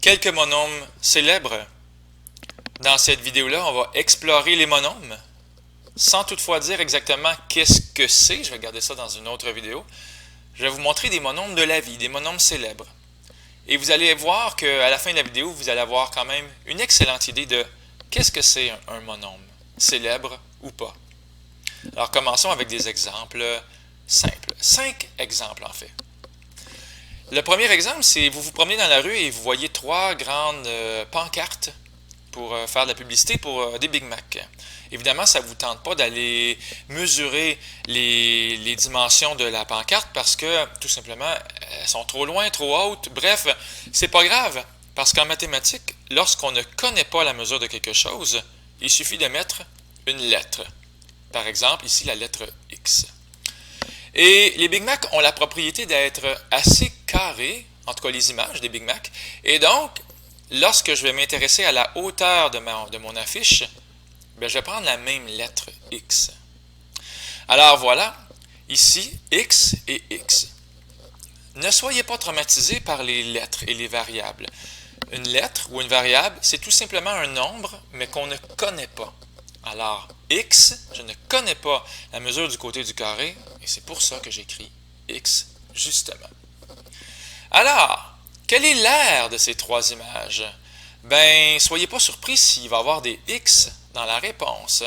Quelques monomes célèbres. Dans cette vidéo-là, on va explorer les monomes, sans toutefois dire exactement qu'est-ce que c'est. Je vais garder ça dans une autre vidéo. Je vais vous montrer des monomes de la vie, des monomes célèbres. Et vous allez voir qu'à la fin de la vidéo, vous allez avoir quand même une excellente idée de qu'est-ce que c'est un monome, célèbre ou pas. Alors commençons avec des exemples simples. 5 exemples en fait. Le premier exemple, c'est vous vous promenez dans la rue et vous voyez 3 grandes pancartes pour faire de la publicité pour des Big Mac. Évidemment, ça ne vous tente pas d'aller mesurer les dimensions de la pancarte parce que, tout simplement, elles sont trop loin, trop hautes. Bref, c'est pas grave, parce qu'en mathématiques, lorsqu'on ne connaît pas la mesure de quelque chose, il suffit de mettre une lettre. Par exemple, ici, la lettre X. Et les Big Mac ont la propriété d'être assez carrés, en tout cas les images des Big Mac, et donc, lorsque je vais m'intéresser à la hauteur de mon affiche, bien, je vais prendre la même lettre X. Alors voilà, ici, X et X. Ne soyez pas traumatisés par les lettres et les variables. Une lettre ou une variable, c'est tout simplement un nombre, mais qu'on ne connaît pas. Alors, X, je ne connais pas la mesure du côté du carré, et c'est pour ça que j'écris X, justement. Alors, quelle est l'aire de ces 3 images? Ben, soyez pas surpris s'il va y avoir des X dans la réponse.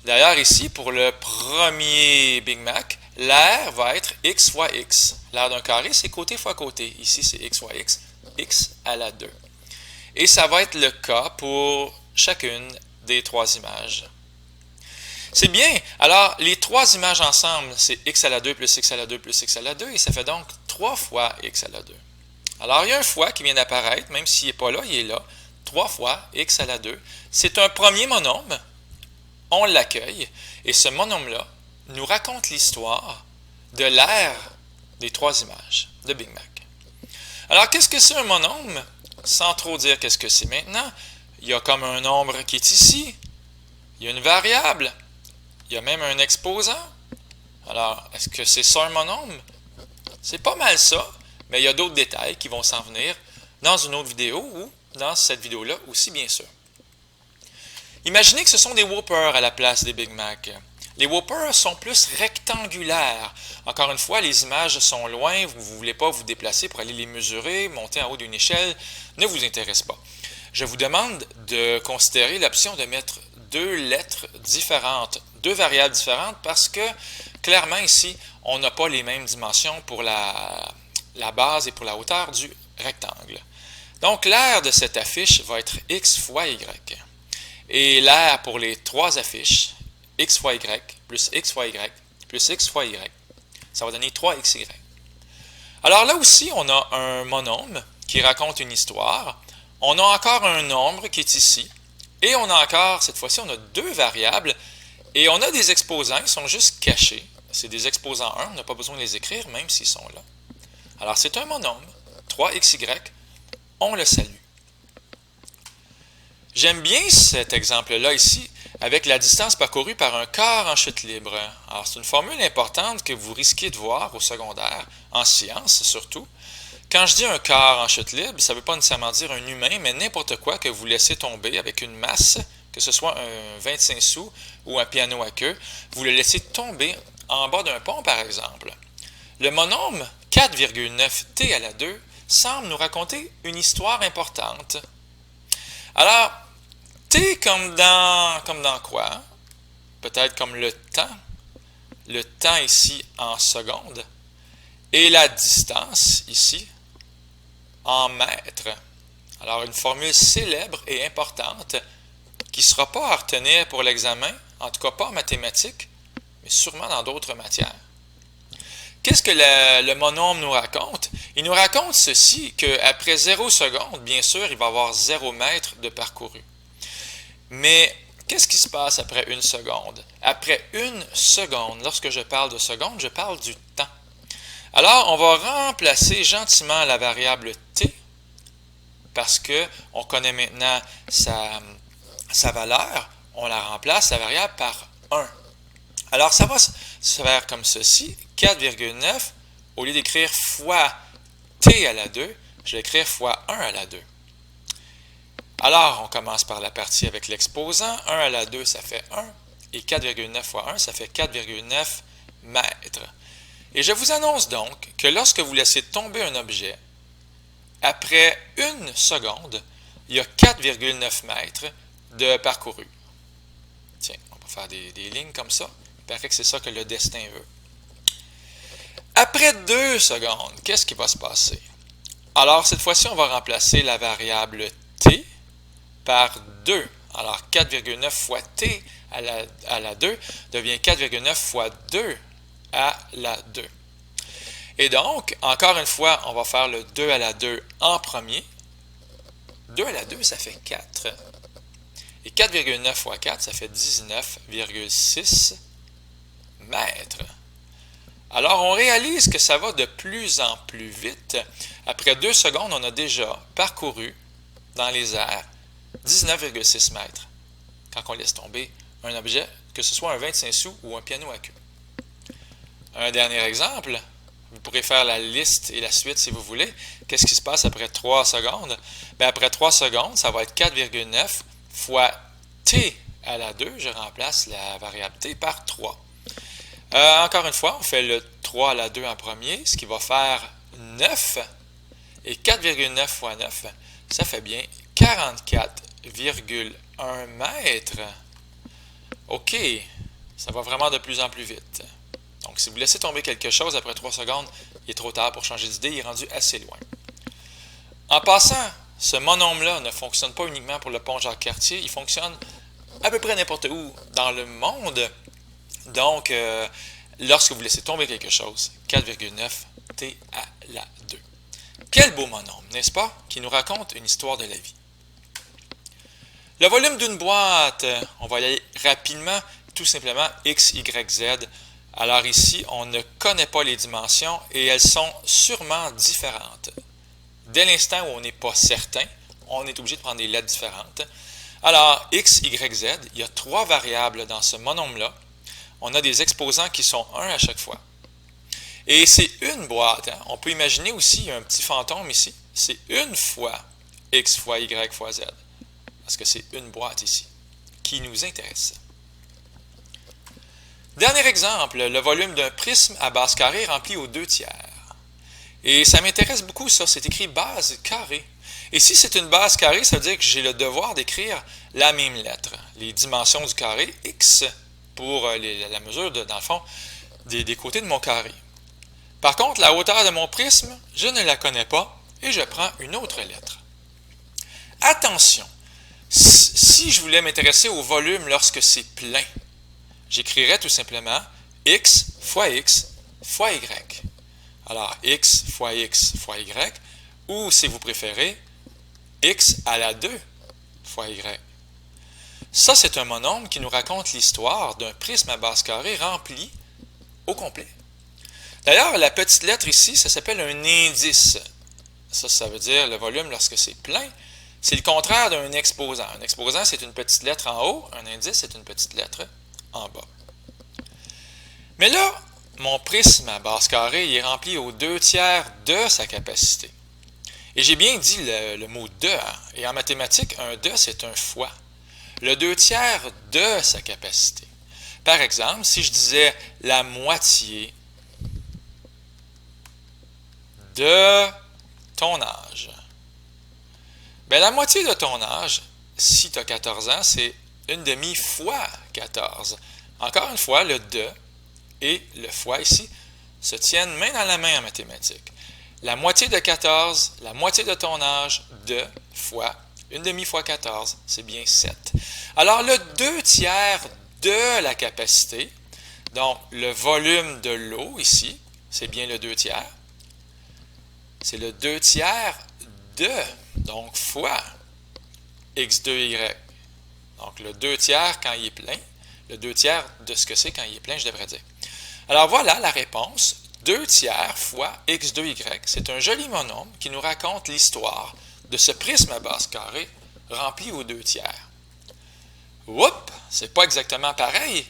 D'ailleurs, ici, pour le premier Big Mac, l'aire va être X fois X. L'aire d'un carré, c'est côté fois côté. Ici, c'est X fois X, X à la 2. Et ça va être le cas pour chacune des 3 images. C'est bien. Alors, les 3 images ensemble, c'est X à la 2 plus X à la 2 plus X à la 2, et ça fait donc 3 fois X à la 2. Alors, il y a un fois qui vient d'apparaître, même s'il n'est pas là, il est là. 3 fois X à la 2. C'est un premier monome. On l'accueille. Et ce monome-là nous raconte l'histoire de l'aire des 3 images de Big Mac. Alors, qu'est-ce que c'est un monome? Sans trop dire qu'est-ce que c'est maintenant, il y a comme un nombre qui est ici. Il y a une variable. Il y a même un exposant. Alors, est-ce que c'est ça un monome? C'est pas mal ça. Mais il y a d'autres détails qui vont s'en venir dans une autre vidéo ou dans cette vidéo-là aussi, bien sûr. Imaginez que ce sont des Whoppers à la place des Big Mac. Les Whoppers sont plus rectangulaires. Encore une fois, les images sont loin, vous ne voulez pas vous déplacer pour aller les mesurer, monter en haut d'une échelle, ne vous intéresse pas. Je vous demande de considérer l'option de mettre 2 lettres différentes, 2 variables différentes, parce que, clairement, ici, on n'a pas les mêmes dimensions pour la base et pour la hauteur du rectangle. Donc, l'aire de cette affiche va être X fois Y. Et l'aire pour les 3 affiches, X fois Y, plus X fois Y, plus X fois Y, ça va donner 3XY. Alors là aussi, on a un monome qui raconte une histoire. On a encore un nombre qui est ici. Et on a encore, cette fois-ci, on a 2 variables. Et on a des exposants qui sont juste cachés. C'est des exposants 1, on n'a pas besoin de les écrire, même s'ils sont là. Alors, c'est un monome, 3XY, on le salue. J'aime bien cet exemple-là ici, avec la distance parcourue par un corps en chute libre. Alors, c'est une formule importante que vous risquez de voir au secondaire, en sciences surtout. Quand je dis un corps en chute libre, ça ne veut pas nécessairement dire un humain, mais n'importe quoi que vous laissez tomber avec une masse, que ce soit un 25 sous ou un piano à queue, vous le laissez tomber en bas d'un pont, par exemple. Le monome 4,9t à la 2 semble nous raconter une histoire importante. Alors, t comme dans quoi? Peut-être comme le temps ici en secondes, et la distance ici en mètres. Alors, une formule célèbre et importante qui ne sera pas à retenir pour l'examen, en tout cas pas en mathématiques, mais sûrement dans d'autres matières. Qu'est-ce que le monome nous raconte? Il nous raconte ceci, qu'après 0 seconde, bien sûr, il va y avoir 0 mètre de parcouru. Mais qu'est-ce qui se passe après 1 seconde? Après 1 seconde, lorsque je parle de seconde, je parle du temps. Alors, on va remplacer gentiment la variable t, parce qu'on connaît maintenant sa valeur, on la remplace, la variable, par 1. Alors, ça va se faire comme ceci, 4,9, au lieu d'écrire fois t à la 2, je vais écrire fois 1 à la 2. Alors, on commence par la partie avec l'exposant. 1 à la 2, ça fait 1. Et 4,9 fois 1, ça fait 4,9 mètres. Et je vous annonce donc que lorsque vous laissez tomber un objet, après 1 seconde, il y a 4,9 mètres de parcouru. Tiens, on va faire des lignes comme ça. Il paraît que c'est ça que le destin veut. Après 2 secondes, qu'est-ce qui va se passer? Alors, cette fois-ci, on va remplacer la variable t par 2. Alors, 4,9 fois t à la 2 devient 4,9 fois 2 à la 2. Et donc, encore une fois, on va faire le 2 à la 2 en premier. 2 à la 2, ça fait 4. Et 4,9 fois 4, ça fait 19,6 mètres. Alors, on réalise que ça va de plus en plus vite. Après 2 secondes, on a déjà parcouru dans les airs 19,6 mètres quand on laisse tomber un objet, que ce soit un 25 sous ou un piano à queue. Un dernier exemple, vous pourrez faire la liste et la suite si vous voulez. Qu'est-ce qui se passe après 3 secondes? Bien, après 3 secondes, ça va être 4,9 fois t à la 2. Je remplace la variable t par 3. Encore une fois, on fait le 3 à la 2 en premier, ce qui va faire 9. Et 4,9 fois 9, ça fait bien 44,1 mètres. OK, ça va vraiment de plus en plus vite. Donc, si vous laissez tomber quelque chose après 3 secondes, il est trop tard pour changer d'idée, il est rendu assez loin. En passant, ce monôme-là ne fonctionne pas uniquement pour le pont Jacques-Cartier, il fonctionne à peu près n'importe où dans le monde. Donc, lorsque vous laissez tomber quelque chose, 4,9 t à la 2. Quel beau monôme, n'est-ce pas, qui nous raconte une histoire de la vie. Le volume d'une boîte, on va y aller rapidement, tout simplement x, y, z. Alors ici, on ne connaît pas les dimensions et elles sont sûrement différentes. Dès l'instant où on n'est pas certain, on est obligé de prendre des lettres différentes. Alors, x, y, z, il y a 3 variables dans ce monôme-là. On a des exposants qui sont 1 à chaque fois. Et c'est une boîte. On peut imaginer aussi un petit fantôme ici. C'est une fois x fois y fois z. Parce que c'est une boîte ici qui nous intéresse. Dernier exemple, le volume d'un prisme à base carrée rempli aux 2/3. Et ça m'intéresse beaucoup ça, c'est écrit base carrée. Et si c'est une base carrée, ça veut dire que j'ai le devoir d'écrire la même lettre. Les dimensions du carré, x, pour la mesure, dans le fond, des côtés de mon carré. Par contre, la hauteur de mon prisme, je ne la connais pas et je prends une autre lettre. Attention, si je voulais m'intéresser au volume lorsque c'est plein, j'écrirais tout simplement x fois y. Alors, x fois y, ou si vous préférez, x à la 2 fois y. Ça, c'est un monôme qui nous raconte l'histoire d'un prisme à base carrée rempli au complet. D'ailleurs, la petite lettre ici, ça s'appelle un indice. Ça veut dire le volume lorsque c'est plein. C'est le contraire d'un exposant. Un exposant, c'est une petite lettre en haut. Un indice, c'est une petite lettre en bas. Mais là, mon prisme à base carrée il est rempli aux 2/3 de sa capacité. Et j'ai bien dit le mot « de ». Et en mathématiques, un « de », c'est un fois. Le 2/3 de sa capacité. Par exemple, si je disais la moitié de ton âge. Bien, la moitié de ton âge, si tu as 14 ans, c'est une demi fois 14. Encore une fois, le « de » et le « fois » ici se tiennent main dans la main en mathématiques. La moitié de 14, la moitié de ton âge, de fois une demi fois 14, c'est bien 7. Alors, le 2/3 de la capacité, donc le volume de l'eau ici, c'est bien le 2/3. C'est le 2/3 de, donc fois x2y. Donc, le 2/3 quand il est plein, le 2/3 de ce que c'est quand il est plein, je devrais dire. Alors, voilà la réponse. 2/3 fois x2y. C'est un joli monôme qui nous raconte l'histoire de ce prisme à base carrée rempli aux 2/3. Oups, c'est pas exactement pareil.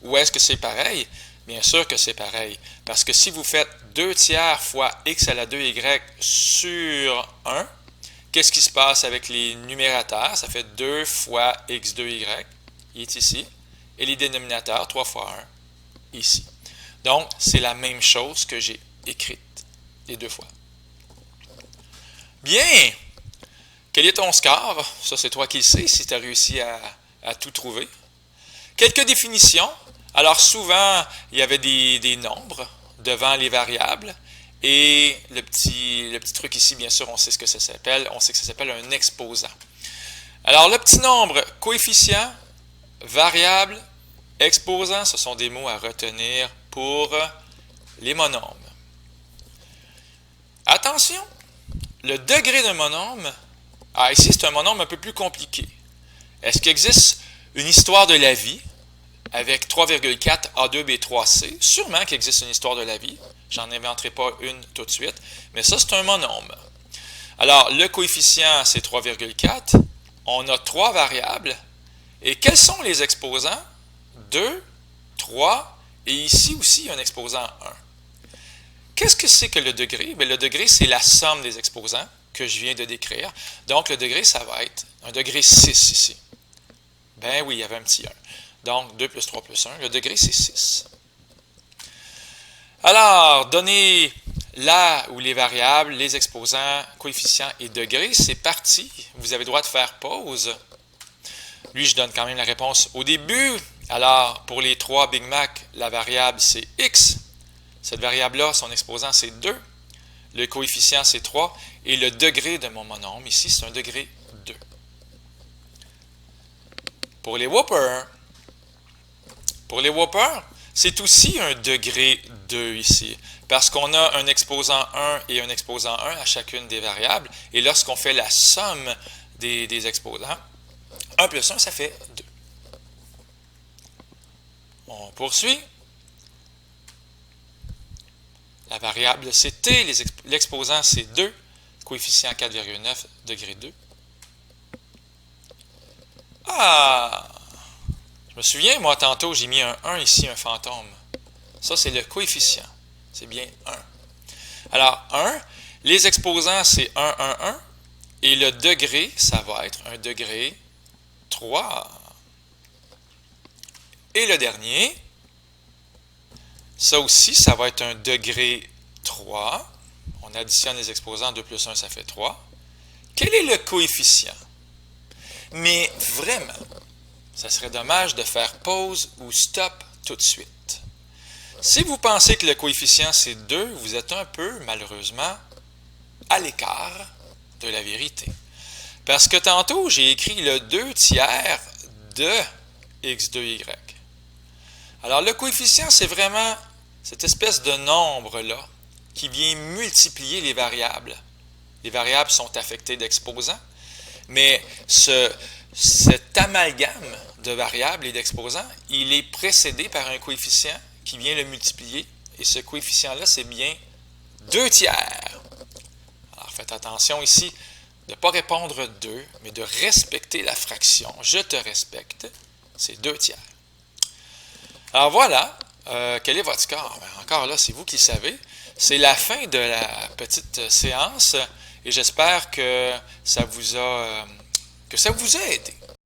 Ou est-ce que c'est pareil? Bien sûr que c'est pareil. Parce que si vous faites 2/3 fois x à la 2y sur 1, Qu'est-ce qui se passe avec les numérateurs? Ça fait 2 fois x2y, il est ici. Et les dénominateurs, 3 fois 1, ici. Donc, c'est la même chose que j'ai écrite les 2 fois. Bien! Quel est ton score? Ça, c'est toi qui le sais, si tu as réussi à tout trouver. Quelques définitions. Alors, souvent, il y avait des nombres devant les variables. Et le petit truc ici, bien sûr, on sait ce que ça s'appelle. On sait que ça s'appelle un exposant. Alors, le petit nombre, coefficient, variable, exposant, ce sont des mots à retenir pour les monomes. Attention, le degré d'un monome, ici, c'est un monome un peu plus compliqué. Est-ce qu'il existe une histoire de la vie avec 3,4 A2B3C? Sûrement qu'il existe une histoire de la vie. J'en inventerai pas une tout de suite, mais ça, c'est un monome. Alors, le coefficient, c'est 3,4. On a 3 variables. Et quels sont les exposants? 2, 3, et ici aussi, il y a un exposant 1. Qu'est-ce que c'est que le degré? Bien, le degré, c'est la somme des exposants que je viens de décrire. Donc, le degré, ça va être un degré 6 ici. Ben oui, il y avait un petit 1. Donc, 2 plus 3 plus 1, le degré, c'est 6. Alors, donner là où les variables, les exposants, coefficients et degrés, c'est parti. Vous avez le droit de faire pause. Lui, je donne quand même la réponse au début. Alors, pour les 3 Big Mac, la variable, c'est x. Cette variable-là, son exposant, c'est 2. Le coefficient, c'est 3. Et le degré de mon monome, ici, c'est un degré 2. Pour les Whoppers, c'est aussi un degré 2 ici, parce qu'on a un exposant 1 et un exposant 1 à chacune des variables, et lorsqu'on fait la somme des exposants, 1 plus 1, ça fait 2. On poursuit. La variable, c'est t, l'exposant, c'est 2, coefficient 4,9, degré 2. Ah! Je me souviens, moi, tantôt, j'ai mis un 1 ici, un fantôme. Ça, c'est le coefficient. C'est bien 1. Alors, 1, les exposants, c'est 1, 1, 1. Et le degré, ça va être un degré 3. Et le dernier, ça aussi, ça va être un degré 3. On additionne les exposants, 2 plus 1, ça fait 3. Quel est le coefficient? Mais vraiment, ça serait dommage de faire pause ou stop tout de suite. Si vous pensez que le coefficient c'est 2, vous êtes un peu, malheureusement, à l'écart de la vérité. Parce que tantôt, j'ai écrit le 2 tiers de x2y. Alors, le coefficient, c'est vraiment cette espèce de nombre-là qui vient multiplier les variables. Les variables sont affectées d'exposants, mais cet amalgame de variables et d'exposants, il est précédé par un coefficient qui vient le multiplier, et ce coefficient-là, c'est bien 2 tiers. Alors, faites attention ici de ne pas répondre 2, mais de respecter la fraction. Je te respecte, c'est 2 tiers. Alors voilà, quel est votre score? Bien, encore là, c'est vous qui le savez. C'est la fin de la petite séance, et j'espère que ça vous a aidé.